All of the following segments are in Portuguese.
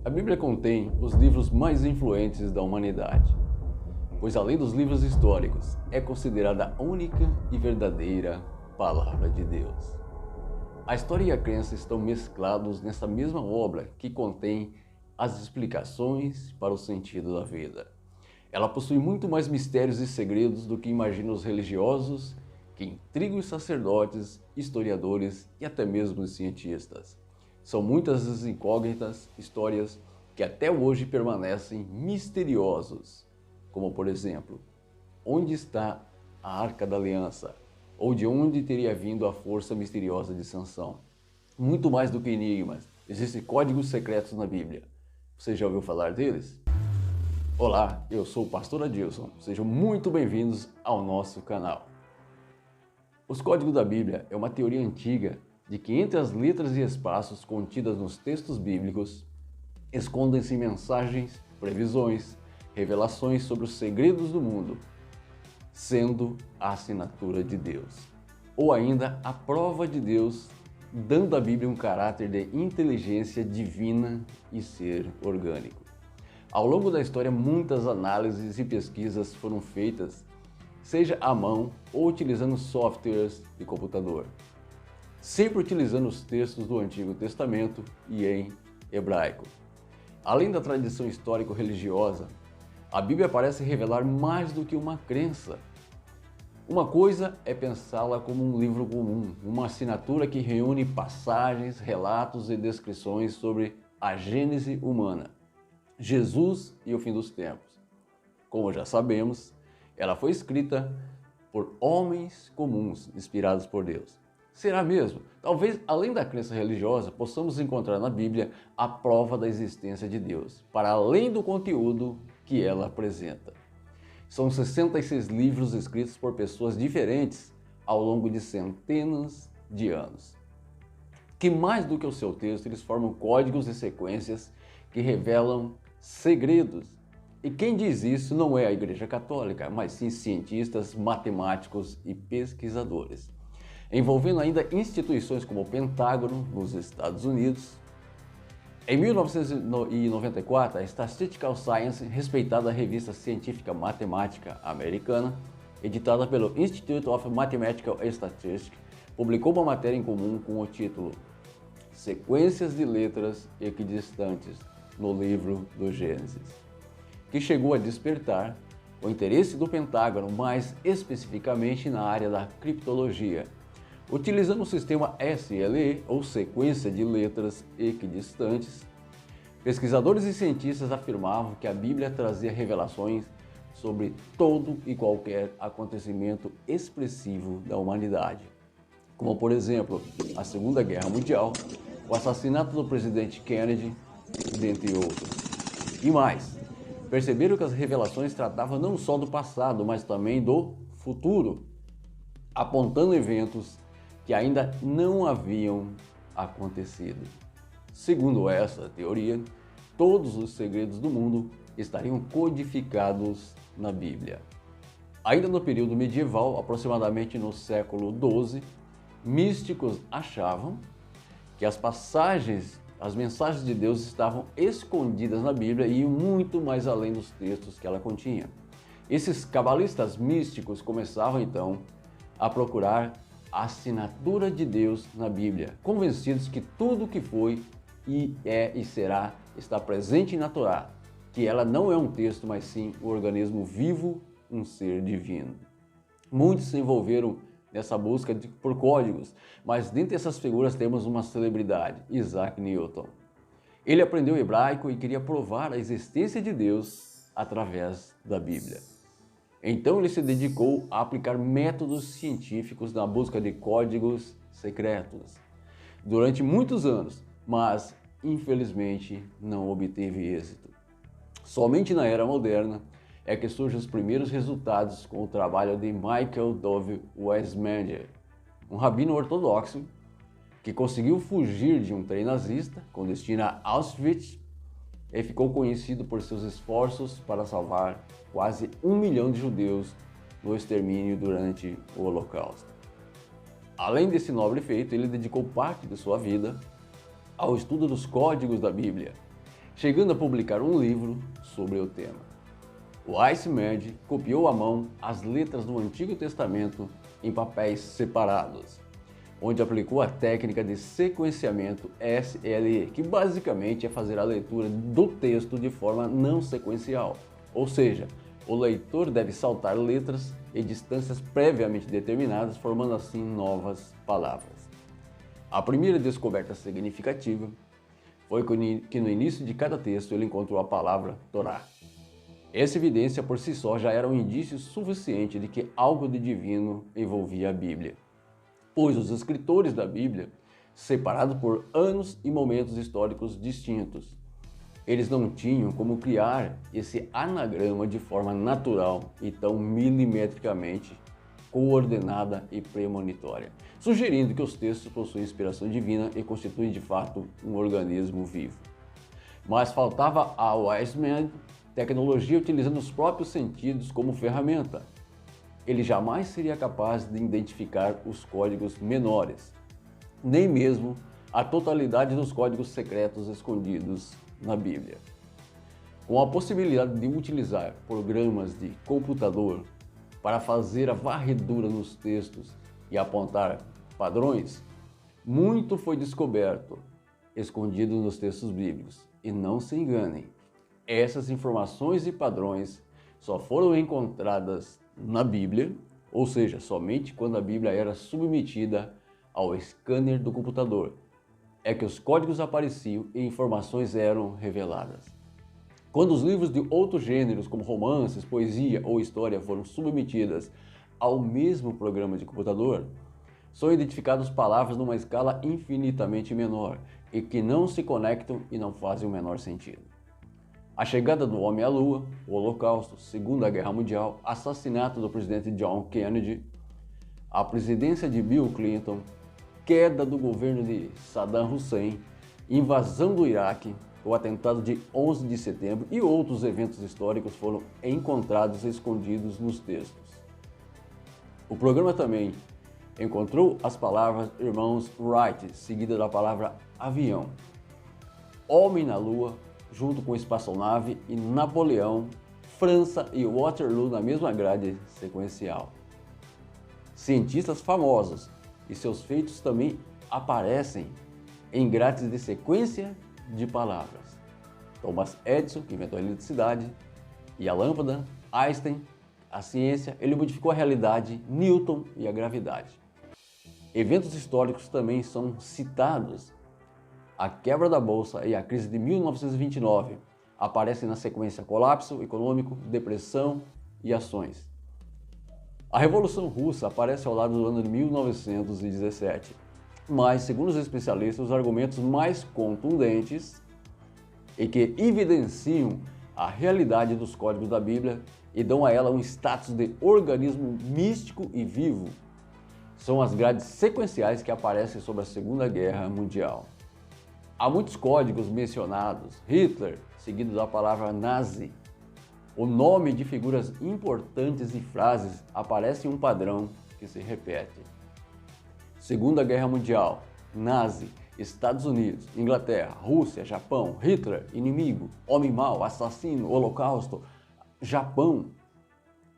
A Bíblia contém os livros mais influentes da humanidade, pois além dos livros históricos, é considerada a única e verdadeira Palavra de Deus. A história e a crença estão mesclados nessa mesma obra que contém as explicações para o sentido da vida. Ela possui muito mais mistérios e segredos do que imaginam os religiosos, que intrigam os sacerdotes, historiadores e até mesmo os cientistas. São muitas as incógnitas, histórias que até hoje permanecem misteriosos, como por exemplo, onde está a Arca da Aliança? Ou de onde teria vindo a força misteriosa de Sansão? Muito mais do que enigmas, existem códigos secretos na Bíblia. Você já ouviu falar deles? Olá, eu sou o pastor Adilson, sejam muito bem-vindos ao nosso canal. Os códigos da Bíblia é uma teoria antiga de que entre as letras e espaços contidas nos textos bíblicos escondem-se mensagens, previsões, revelações sobre os segredos do mundo, sendo a assinatura de Deus, ou ainda a prova de Deus, dando à Bíblia um caráter de inteligência divina e ser orgânico. Ao longo da história, muitas análises e pesquisas foram feitas, seja à mão ou utilizando softwares de computador, sempre utilizando os textos do Antigo Testamento e em hebraico. Além da tradição histórico-religiosa, a Bíblia parece revelar mais do que uma crença. Uma coisa é pensá-la como um livro comum, uma assinatura que reúne passagens, relatos e descrições sobre a gênese humana, Jesus e o fim dos tempos. Como já sabemos, ela foi escrita por homens comuns, inspirados por Deus. Será mesmo? Talvez, além da crença religiosa, possamos encontrar na Bíblia a prova da existência de Deus, para além do conteúdo que ela apresenta. São 66 livros escritos por pessoas diferentes ao longo de centenas de anos, que mais do que o seu texto, eles formam códigos e sequências que revelam segredos. E quem diz isso não é a Igreja Católica, mas sim cientistas, matemáticos e pesquisadores, envolvendo ainda instituições como o Pentágono nos Estados Unidos. Em 1994, a Statistical Science, respeitada revista científica matemática americana, editada pelo Institute of Mathematical Statistics, publicou uma matéria em comum com o título Sequências de letras equidistantes no livro do Gênesis, que chegou a despertar o interesse do Pentágono, mais especificamente na área da criptologia. Utilizando o sistema SLE, ou sequência de letras equidistantes, pesquisadores e cientistas afirmavam que a Bíblia trazia revelações sobre todo e qualquer acontecimento expressivo da humanidade, como por exemplo, a Segunda Guerra Mundial, o assassinato do presidente Kennedy, dentre outros. E mais, perceberam que as revelações tratavam não só do passado, mas também do futuro, apontando eventos que ainda não haviam acontecido. Segundo essa teoria, todos os segredos do mundo estariam codificados na Bíblia. Ainda no período medieval, aproximadamente no século XII, místicos achavam que as mensagens de Deus estavam escondidas na Bíblia e iam muito mais além dos textos que ela continha. Esses cabalistas místicos começavam então a procurar a assinatura de Deus na Bíblia, convencidos que tudo o que foi e é e será está presente na Torá, que ela não é um texto, mas sim um organismo vivo, um ser divino. Muitos se envolveram nessa busca por códigos, mas dentre essas figuras temos uma celebridade, Isaac Newton. Ele aprendeu hebraico e queria provar a existência de Deus através da Bíblia. Então ele se dedicou a aplicar métodos científicos na busca de códigos secretos durante muitos anos, mas infelizmente não obteve êxito. Somente na era moderna é que surgem os primeiros resultados com o trabalho de Michael Dove Weizmander, um rabino ortodoxo que conseguiu fugir de um trem nazista com destino a Auschwitz e ficou conhecido por seus esforços para salvar quase 1 milhão de judeus do extermínio durante o Holocausto. Além desse nobre feito, ele dedicou parte de sua vida ao estudo dos códigos da Bíblia, chegando a publicar um livro sobre o tema. O Wiseman copiou à mão as letras do Antigo Testamento em papéis separados, onde aplicou a técnica de sequenciamento SLE, que basicamente é fazer a leitura do texto de forma não sequencial, ou seja, o leitor deve saltar letras e distâncias previamente determinadas, formando assim novas palavras. A primeira descoberta significativa foi que no início de cada texto ele encontrou a palavra Torá. Essa evidência por si só já era um indício suficiente de que algo de divino envolvia a Bíblia, pois os escritores da Bíblia, separados por anos e momentos históricos distintos, eles não tinham como criar esse anagrama de forma natural e tão milimetricamente coordenada e premonitória, sugerindo que os textos possuem inspiração divina e constituem de fato um organismo vivo. Mas faltava a Wiseman tecnologia utilizando os próprios sentidos como ferramenta. Ele jamais seria capaz de identificar os códigos menores, nem mesmo a totalidade dos códigos secretos escondidos na Bíblia. Com a possibilidade de utilizar programas de computador para fazer a varredura nos textos e apontar padrões, muito foi descoberto, escondido nos textos bíblicos. E não se enganem, essas informações e padrões só foram encontradas na Bíblia, ou seja, somente quando a Bíblia era submetida ao scanner do computador, é que os códigos apareciam e informações eram reveladas. Quando os livros de outros gêneros, como romances, poesia ou história, foram submetidas ao mesmo programa de computador, são identificadas palavras numa escala infinitamente menor e que não se conectam e não fazem o menor sentido. A chegada do homem à Lua, o Holocausto, Segunda Guerra Mundial, assassinato do presidente John Kennedy, a presidência de Bill Clinton, queda do governo de Saddam Hussein, invasão do Iraque, o atentado de 11 de setembro e outros eventos históricos foram encontrados escondidos nos textos. O programa também encontrou as palavras irmãos Wright, seguida da palavra avião, homem na Lua, junto com espaçonave e Napoleão, França e Waterloo na mesma grade sequencial. Cientistas famosos e seus feitos também aparecem em grades de sequência de palavras. Thomas Edison, que inventou a eletricidade e a lâmpada, Einstein, a ciência, ele modificou a realidade, Newton e a gravidade. Eventos históricos também são citados. A quebra da Bolsa e a crise de 1929 aparecem na sequência colapso econômico, depressão e ações. A Revolução Russa aparece ao lado do ano de 1917, mas, segundo os especialistas, os argumentos mais contundentes e que evidenciam a realidade dos códigos da Bíblia e dão a ela um status de organismo místico e vivo são as grades sequenciais que aparecem sobre a Segunda Guerra Mundial. Há muitos códigos mencionados, Hitler, seguido da palavra nazi. O nome de figuras importantes e frases aparece em um padrão que se repete. Segunda Guerra Mundial, nazi, Estados Unidos, Inglaterra, Rússia, Japão, Hitler, inimigo, homem mau, assassino, holocausto, Japão.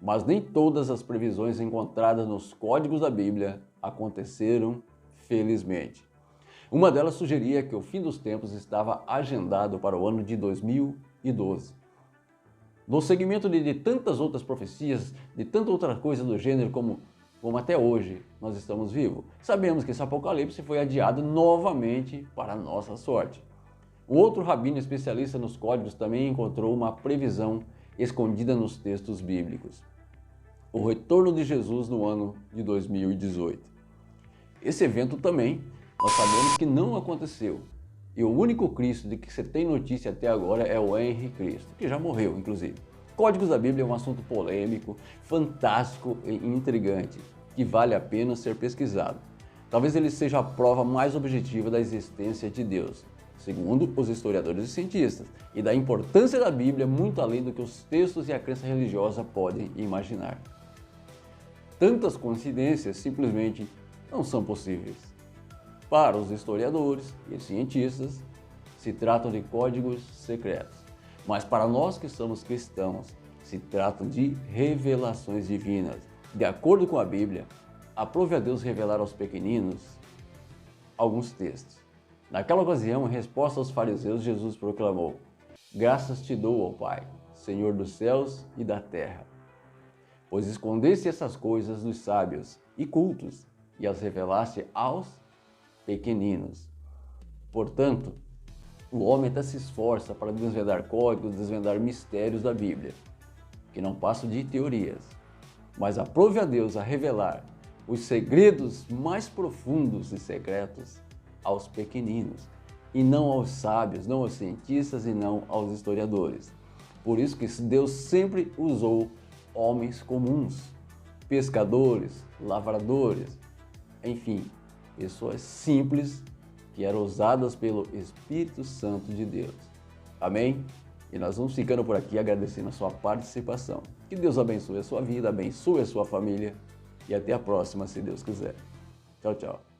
Mas nem todas as previsões encontradas nos códigos da Bíblia aconteceram, felizmente. Uma delas sugeria que o fim dos tempos estava agendado para o ano de 2012. No segmento de tantas outras profecias, de tanta outra coisa do gênero como até hoje nós estamos vivos, sabemos que esse apocalipse foi adiado novamente para nossa sorte. Um outro rabino especialista nos códigos também encontrou uma previsão escondida nos textos bíblicos: o retorno de Jesus no ano de 2018. Esse evento também nós sabemos que não aconteceu, e o único Cristo de que você tem notícia até agora é o Henri Cristo, que já morreu, inclusive. Códigos da Bíblia é um assunto polêmico, fantástico e intrigante, que vale a pena ser pesquisado. Talvez ele seja a prova mais objetiva da existência de Deus, segundo os historiadores e cientistas, e da importância da Bíblia muito além do que os textos e a crença religiosa podem imaginar. Tantas coincidências simplesmente não são possíveis. Para os historiadores e cientistas, se tratam de códigos secretos. Mas para nós que somos cristãos, se tratam de revelações divinas. De acordo com a Bíblia, aprove a Deus revelar aos pequeninos alguns textos. Naquela ocasião, em resposta aos fariseus, Jesus proclamou: graças te dou, ó Pai, Senhor dos céus e da terra, pois escondeste essas coisas dos sábios e cultos e as revelaste aos pequeninos. Portanto, o homem até se esforça para desvendar códigos, desvendar mistérios da Bíblia, que não passam de teorias, mas aprove a Deus a revelar os segredos mais profundos e secretos aos pequeninos, e não aos sábios, não aos cientistas e não aos historiadores. Por isso que Deus sempre usou homens comuns, pescadores, lavradores, enfim, pessoas simples que eram usadas pelo Espírito Santo de Deus. Amém? E nós vamos ficando por aqui agradecendo a sua participação. Que Deus abençoe a sua vida, abençoe a sua família e até a próxima, se Deus quiser. Tchau, tchau.